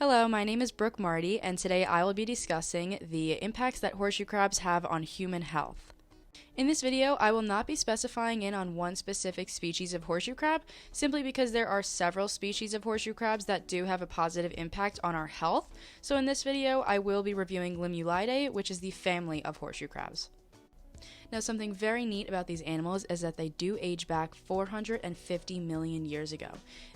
Hello, my name is Brooke Marty, and today I will be discussing the impacts that horseshoe crabs have on human health. In this video, I will not be specifying in on one specific species of horseshoe crab, simply because there are several species of horseshoe crabs that do have a positive impact on our health. So in this video, I will be reviewing Limulidae, which is the family of horseshoe crabs. Now, something very neat about these animals is that they do age back 450 million years ago.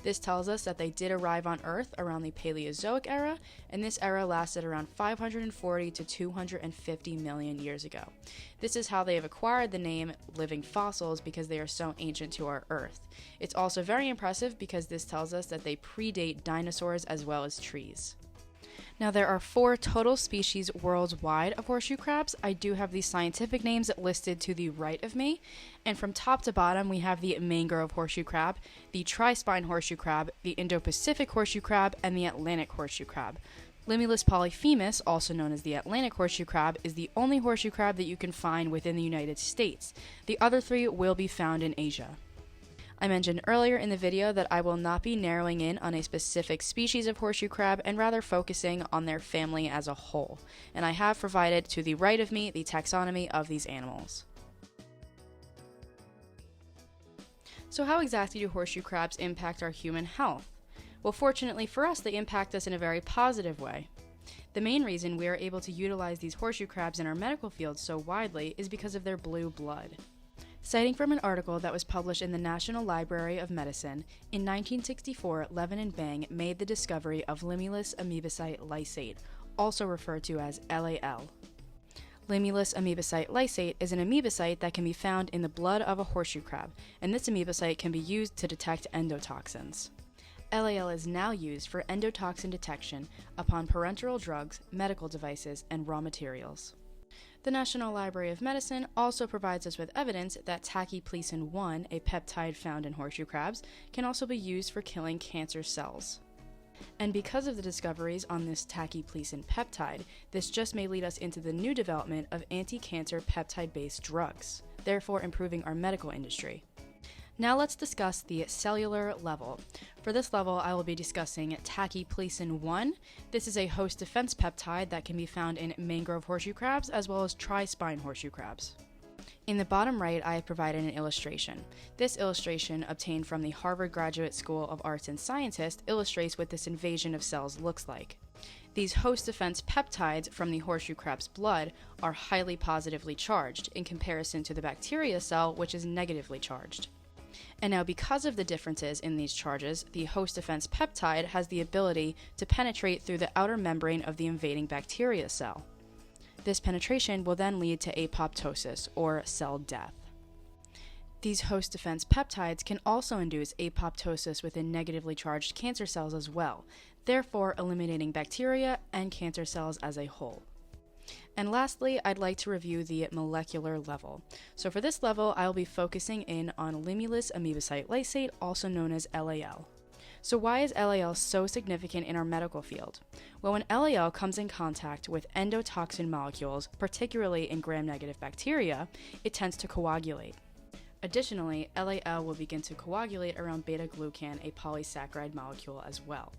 This tells us that they did arrive on Earth around the Paleozoic era, and this era lasted around 540 to 250 million years ago. This is how they have acquired the name living fossils, because they are so ancient to our Earth. It's also very impressive because this tells us that they predate dinosaurs as well as trees. Now, there are 4 total species worldwide of horseshoe crabs. I do have the scientific names listed to the right of me. And from top to bottom, we have the mangrove horseshoe crab, the tri-spine horseshoe crab, the Indo-Pacific horseshoe crab, and the Atlantic horseshoe crab. Limulus polyphemus, also known as the Atlantic horseshoe crab, is the only horseshoe crab that you can find within the United States. The other 3 will be found in Asia. I mentioned earlier in the video that I will not be narrowing in on a specific species of horseshoe crab and rather focusing on their family as a whole. And I have provided to the right of me the taxonomy of these animals. So how exactly do horseshoe crabs impact our human health? Well, fortunately for us, they impact us in a very positive way. The main reason we are able to utilize these horseshoe crabs in our medical field so widely is because of their blue blood. Citing from an article that was published in the National Library of Medicine, in 1964, Levin and Bang made the discovery of Limulus amoebocyte lysate, also referred to as LAL. Limulus amoebocyte lysate is an amoebocyte that can be found in the blood of a horseshoe crab, and this amoebocyte can be used to detect endotoxins. LAL is now used for endotoxin detection upon parenteral drugs, medical devices, and raw materials. The National Library of Medicine also provides us with evidence that tachyplesin-1, a peptide found in horseshoe crabs, can also be used for killing cancer cells. And because of the discoveries on this tachyplesin peptide, this just may lead us into the new development of anti-cancer peptide-based drugs, therefore improving our medical industry. Now let's discuss the cellular level. For this level, I will be discussing tachyplesin-1. This is a host defense peptide that can be found in mangrove horseshoe crabs as well as tri-spine horseshoe crabs. In the bottom right, I have provided an illustration. This illustration, obtained from the Harvard Graduate School of Arts and Sciences, illustrates what this invasion of cells looks like. These host defense peptides from the horseshoe crab's blood are highly positively charged in comparison to the bacteria cell, which is negatively charged. And now, because of the differences in these charges, the host defense peptide has the ability to penetrate through the outer membrane of the invading bacteria cell. This penetration will then lead to apoptosis, or cell death. These host defense peptides can also induce apoptosis within negatively charged cancer cells as well, therefore eliminating bacteria and cancer cells as a whole. And lastly, I'd like to review the molecular level. So for this level, I'll be focusing in on Limulus amoebocyte lysate, also known as LAL. So why is LAL so significant in our medical field? Well, when LAL comes in contact with endotoxin molecules, particularly in gram-negative bacteria, it tends to coagulate. Additionally, LAL will begin to coagulate around beta-glucan, a polysaccharide molecule, as well.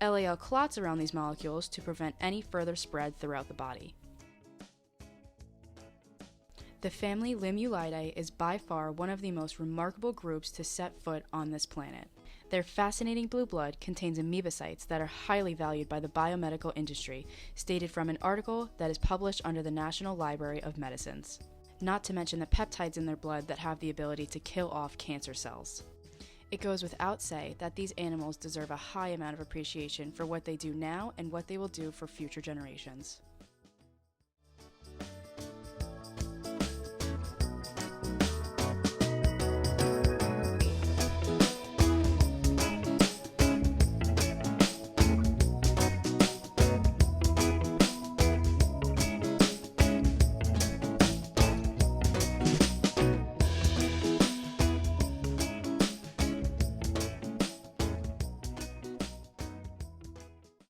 LAL clots around these molecules to prevent any further spread throughout the body. The family Limulidae is by far one of the most remarkable groups to set foot on this planet. Their fascinating blue blood contains amoebocytes that are highly valued by the biomedical industry, stated from an article that is published under the National Library of Medicines. Not to mention the peptides in their blood that have the ability to kill off cancer cells. It goes without say that these animals deserve a high amount of appreciation for what they do now and what they will do for future generations.